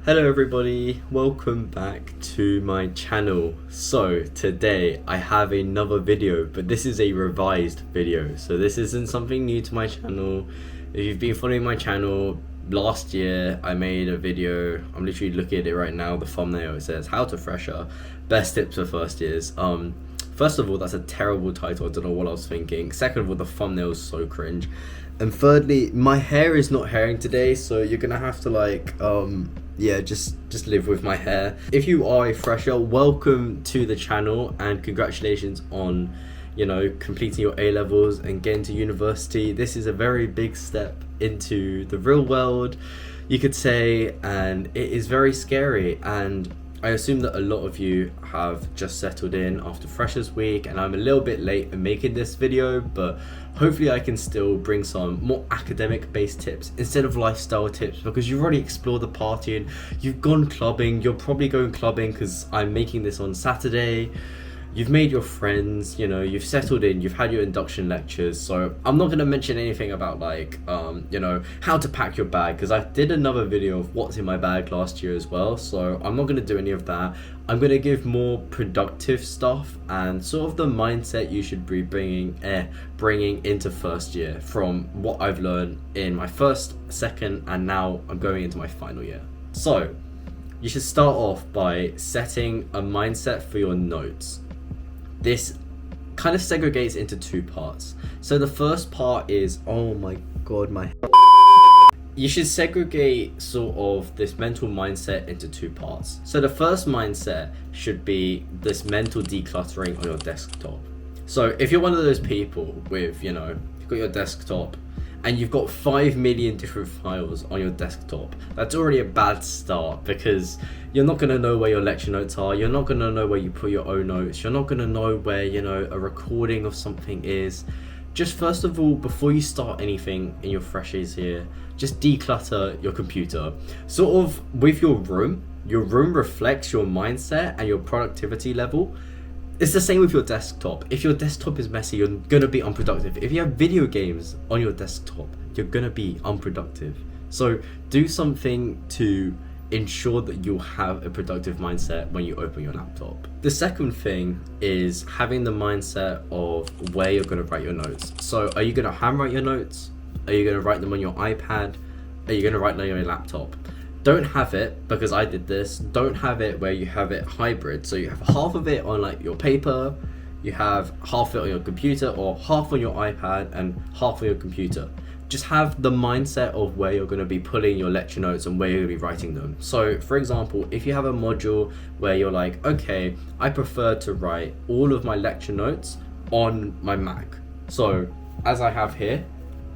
Hello everybody, welcome back to my channel. So today I have another video, but this is a revised video. So this isn't something new to my channel. If you've been following my channel, last year I made a video. I'm literally looking at it right now, the thumbnail, it says how to fresher, best tips for first years. First of all, that's a terrible title, I don't know what I was thinking. Second of all, the thumbnail is so cringe. And thirdly, my hair is not hairing today, so you're gonna have to like just live with my hair. If you are a fresher, welcome to the channel and congratulations on completing your A-levels and getting to university. This is a very big step into the real world, you could say, and it is very scary. And I assume that a lot of you have just settled in after Freshers Week, and I'm a little bit late in making this video, but hopefully I can still bring some more academic based tips instead of lifestyle tips, because you've already explored the partying, you've gone clubbing, you're probably going clubbing because I'm making this on Saturday. You've made your friends, you've settled in, you've had your induction lectures. So I'm not going to mention anything about how to pack your bag, because I did another video of what's in my bag last year as well. So I'm not going to do any of that. I'm going to give more productive stuff and sort of the mindset you should be bringing into first year from what I've learned in my first, second, and now I'm going into my final year. So you should start off by setting a mindset for your notes. This kind of segregates into two parts. So the first part is, oh my god, you should segregate sort of this mental mindset into two parts. So the first mindset should be this mental decluttering on your desktop. So if you're one of those people with, you've got your desktop and you've got 5 million different files on your desktop, that's already a bad start, because you're not going to know where your lecture notes are, you're not going to know where you put your own notes, you're not going to know where, a recording of something is. Just first of all, before you start anything in your freshers year, just declutter your computer. Sort of with your room reflects your mindset and your productivity level. It's the same with your desktop. If your desktop is messy, you're gonna be unproductive. If you have video games on your desktop, you're gonna be unproductive. So do something to ensure that you'll have a productive mindset when you open your laptop. The second thing is having the mindset of where you're gonna write your notes. So are you gonna handwrite your notes? Are you gonna write them on your iPad? Are you gonna write them on your laptop? Don't have it, because I did this, don't have it where you have it hybrid. So you have half of it on like your paper, you have half of it on your computer, or half on your iPad and half on your computer. Just have the mindset of where you're going to be putting your lecture notes and where you're going to be writing them. So for example, if you have a module where you're like, okay, I prefer to write all of my lecture notes on my Mac. So as I have here,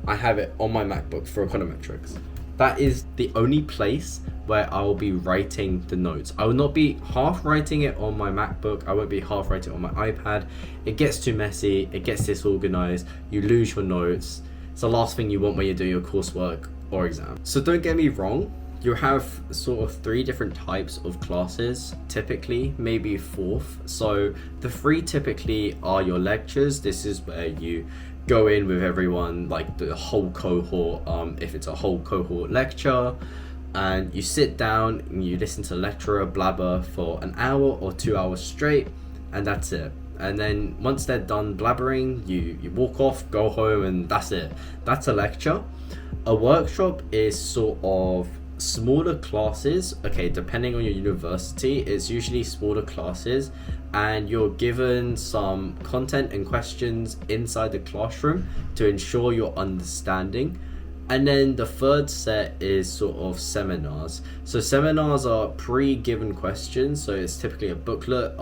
I have it on my MacBook for econometrics. That is the only place where I will be writing the notes. I will not be half writing it on my MacBook. I won't be half writing it on my iPad. It gets too messy. It gets disorganized. You lose your notes. It's the last thing you want when you do your coursework or exam. So don't get me wrong. You have sort of 3 different types of classes, typically, maybe 4th. So the 3 typically are your lectures. This is where you go in with everyone, like the whole cohort, if it's a whole cohort lecture, and you sit down and you listen to the lecturer blabber for an hour or 2 hours straight, and that's it. And then once they're done blabbering, you walk off, go home, and that's it. That's a lecture. A workshop is sort of smaller classes. Okay, depending on your university, it's usually smaller classes, and you're given some content and questions inside the classroom to ensure your understanding. And then the third set is sort of seminars. So seminars are pre-given questions, so it's typically a booklet.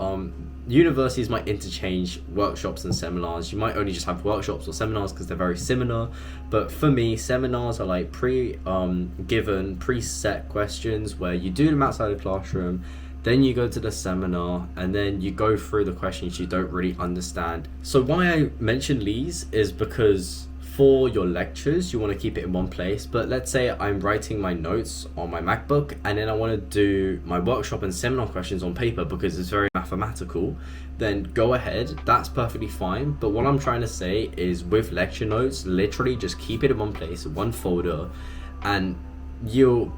Universities might interchange workshops and seminars. You might only just have workshops or seminars because they're very similar. But for me, seminars are like given preset questions where you do them outside the classroom, then you go to the seminar, and then you go through the questions you don't really understand. So why I mention these is because for your lectures, you want to keep it in one place. But let's say I'm writing my notes on my MacBook, and then I want to do my workshop and seminar questions on paper because it's very mathematical, then go ahead, that's perfectly fine. But what I'm trying to say is with lecture notes, literally just keep it in one place, one folder, and you'll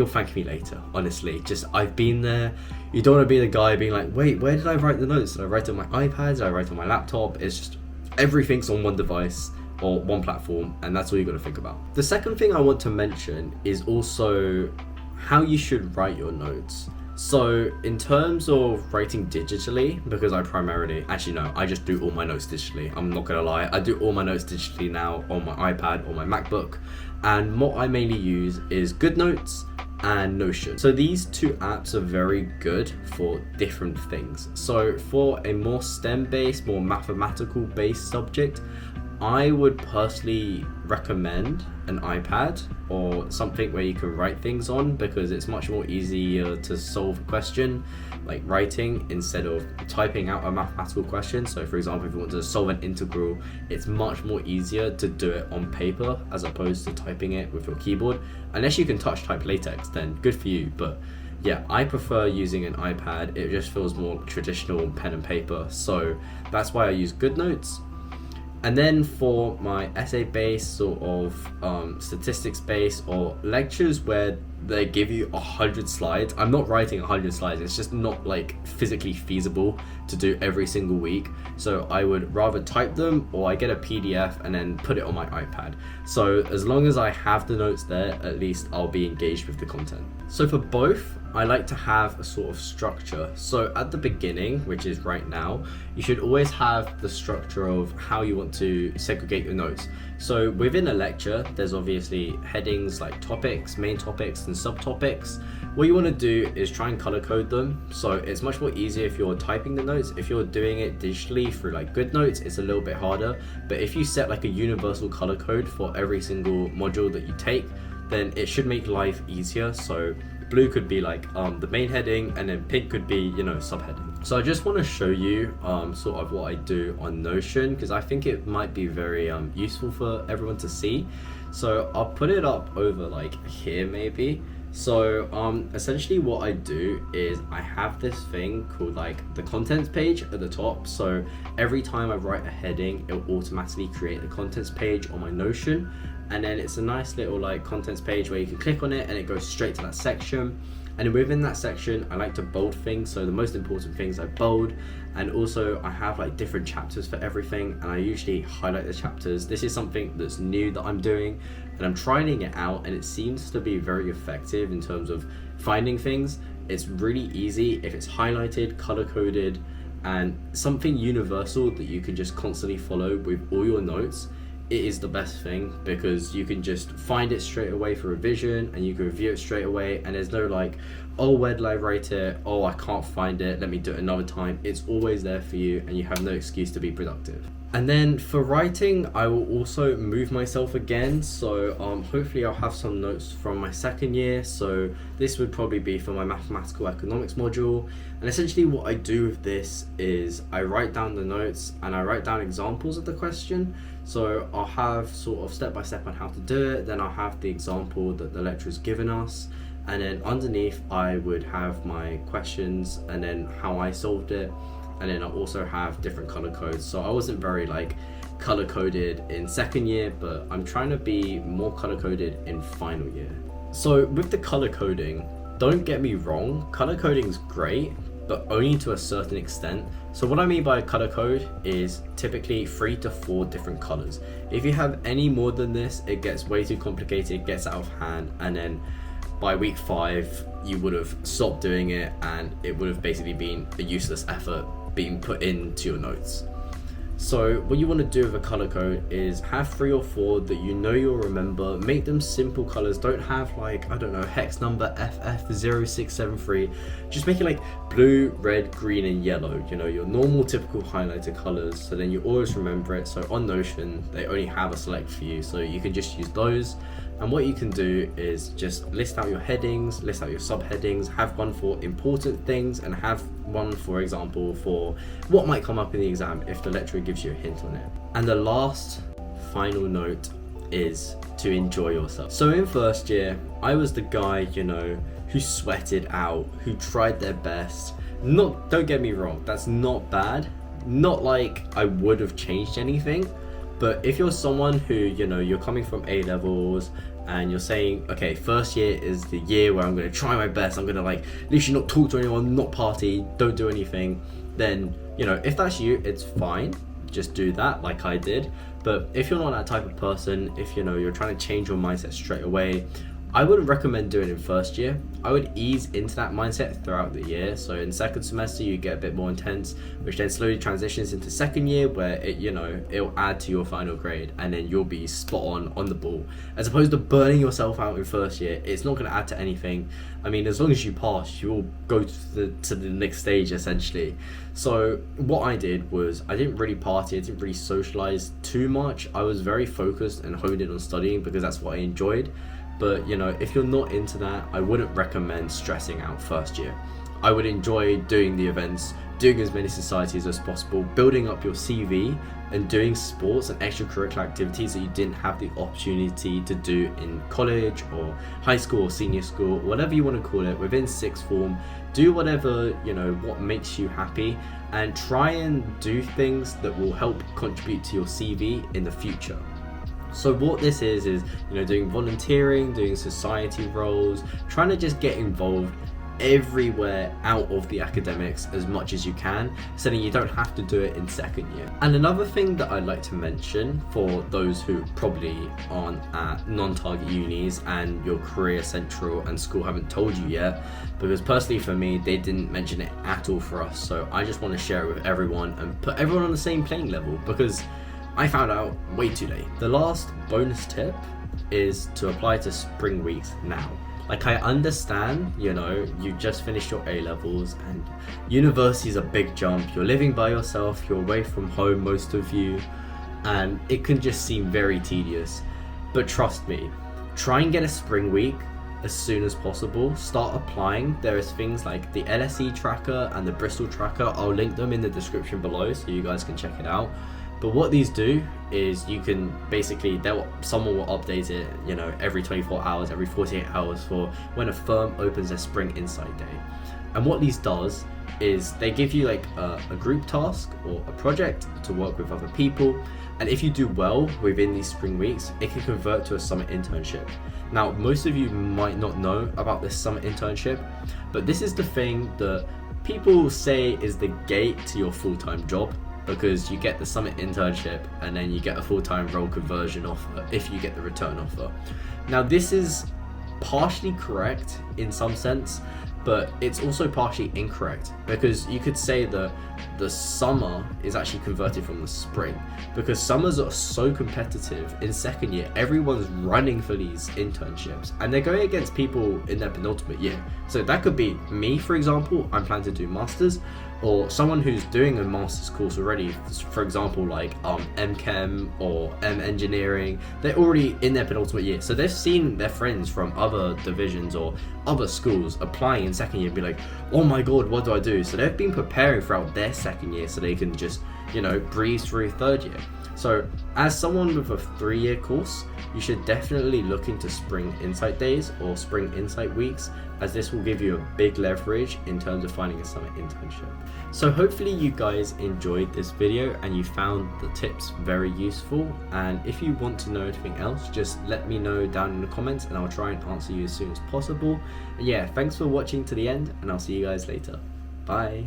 thank me later, honestly. Just, I've been there. You don't want to be the guy being like, wait, where did I write the notes? Did I write it on my iPad? Did I write it on my laptop? It's just, everything's on one device or one platform, and that's all you got to think about. The second thing I want to mention is also how you should write your notes. So in terms of writing digitally, because I just do all my notes digitally. I'm not gonna lie, I do all my notes digitally now on my iPad or my MacBook, and what I mainly use is GoodNotes and Notion. So these two apps are very good for different things. So for a more STEM-based, more mathematical-based subject, I would personally recommend an iPad or something where you can write things on, because it's much more easier to solve a question like writing instead of typing out a mathematical question. So for example, if you want to solve an integral, it's much more easier to do it on paper as opposed to typing it with your keyboard. Unless you can touch type LaTeX, then good for you, but yeah, I prefer using an iPad. It just feels more traditional pen and paper, so that's why I use GoodNotes. And then for my essay-based sort of statistics-based or lectures where they give you 100 slides, I'm not writing 100 slides. It's just not like physically feasible to do every single week. So I would rather type them, or I get a PDF and then put it on my iPad. So as long as I have the notes there, at least I'll be engaged with the content. So for both, I like to have a sort of structure. So at the beginning, which is right now, you should always have the structure of how you want to segregate your notes. So within a lecture, there's obviously headings like topics, main topics, and subtopics. What you want to do is try and color code them. So it's much more easier if you're typing the notes. If you're doing it digitally through like GoodNotes, it's a little bit harder. But if you set like a universal color code for every single module that you take, then it should make life easier. So blue could be like the main heading, and then pink could be, subheading. So I just want to show you sort of what I do on Notion, because I think it might be very useful for everyone to see. So I'll put it up over like here maybe. So essentially what I do is I have this thing called like the contents page at the top. So every time I write a heading, it will automatically create a contents page on my Notion. And then it's a nice little like contents page where you can click on it and it goes straight to that section. And within that section, I like to bold things. So the most important things I bold, and also I have like different chapters for everything, and I usually highlight the chapters. This is something that's new that I'm doing, and I'm trying it out, and it seems to be very effective in terms of finding things. It's really easy if it's highlighted, color coded, and something universal that you can just constantly follow with all your notes. It is the best thing, because you can just find it straight away for revision, and you can review it straight away, and there's no like, oh, where did I write it? Oh, I can't find it, let me do it another time. It's always there for you, and you have no excuse to be productive. And then for writing, I will also move myself again. So hopefully I'll have some notes from my second year. So this would probably be for my mathematical economics module. And essentially what I do with this is I write down the notes and I write down examples of the question. So I'll have sort of step-by-step on how to do it. Then I'll have the example that the lecturer's given us. And then underneath I would have my questions and then how I solved it. And then I also have different color codes. So I wasn't very like color coded in second year, but I'm trying to be more color coded in final year. So with the color coding, don't get me wrong, color coding is great, but only to a certain extent. So what I mean by color code is typically 3 to 4 different colors. If you have any more than this, it gets way too complicated, gets out of hand, and then by week 5 you would have stopped doing it, and it would have basically been a useless effort being put into your notes. So what you want to do with a color code is have 3 or 4 that you know you'll remember. Make them simple colors. Don't have like, I don't know, hex number FF0673. Just make it like blue, red, green, and yellow. You know, your normal typical highlighter colors, so then you always remember it. So on Notion, they only have a select few, so you can just use those. And what you can do is just list out your headings, list out your subheadings, have one for important things, and have one, for example, for what might come up in the exam if the lecturer gives you a hint on it. And the last final note is to enjoy yourself. So in first year, I was the guy, you know, who sweated out, who tried their best. Don't get me wrong, that's not bad. Not like I would have changed anything. But if you're someone who, you know, you're coming from A levels and you're saying, okay, first year is the year where I'm going to try my best, I'm going to like literally not talk to anyone, not party, don't do anything, then, you know, if that's you, it's fine, just do that like I did. But if you're not that type of person, if you know you're trying to change your mindset straight away, I wouldn't recommend doing it in first year. I would ease into that mindset throughout the year. So in second semester, you get a bit more intense, which then slowly transitions into second year, where it, you know, it'll add to your final grade, and then you'll be spot on the ball. As opposed to burning yourself out in first year, it's not going to add to anything. I mean, as long as you pass, you will go to the next stage essentially. So what I did was I didn't really party, I didn't really socialize too much. I was very focused and honed in on studying because that's what I enjoyed. But you know, if you're not into that, I wouldn't recommend stressing out first year. I would enjoy doing the events, doing as many societies as possible, building up your CV, and doing sports and extracurricular activities that you didn't have the opportunity to do in college or high school or senior school, whatever you want to call it, within sixth form. Do whatever, you know, what makes you happy, and try and do things that will help contribute to your CV in the future. So what this is, you know, doing volunteering, doing society roles, trying to just get involved everywhere out of the academics as much as you can, so that you don't have to do it in second year. And another thing that I'd like to mention for those who probably aren't at non-target unis and your career central and school haven't told you yet, because personally for me, they didn't mention it at all for us. So I just want to share it with everyone and put everyone on the same playing level, because I found out way too late. The last bonus tip is to apply to spring weeks now. Like, I understand, you know, you just finished your A-levels and university is a big jump. You're living by yourself, you're away from home, most of you, and it can just seem very tedious. But trust me, try and get a spring week as soon as possible. Start applying. There is things like the LSE tracker and the Bristol tracker. I'll link them in the description below so you guys can check it out. But what these do is you can basically, someone will update it, you know, every 24 hours, every 48 hours for when a firm opens their Spring Insight Day. And what these does is they give you like a group task or a project to work with other people. And if you do well within these spring weeks, it can convert to a summer internship. Now, most of you might not know about this summer internship, but this is the thing that people say is the gate to your full-time job, because you get the summer internship and then you get a full-time role conversion offer if you get the return offer. Now, this is partially correct in some sense, but it's also partially incorrect, because you could say that the summer is actually converted from the spring, because summers are so competitive. In second year, everyone's running for these internships and they're going against people in their penultimate year. So that could be me, for example. I'm planning to do masters, or someone who's doing a master's course already, for example, like M-Chem or M-Engineering. They're already in their penultimate year, so they've seen their friends from other divisions or other schools applying in second year and be like, oh my god, what do I do? So they've been preparing throughout their second year so they can just, you know, breeze through third year. So as someone with a 3-year course, you should definitely look into Spring Insight Days or Spring Insight Weeks, as this will give you a big leverage in terms of finding a summer internship. So hopefully you guys enjoyed this video and you found the tips very useful. And if you want to know anything else, just let me know down in the comments and I'll try and answer you as soon as possible. And yeah, thanks for watching to the end, and I'll see you guys later. Bye.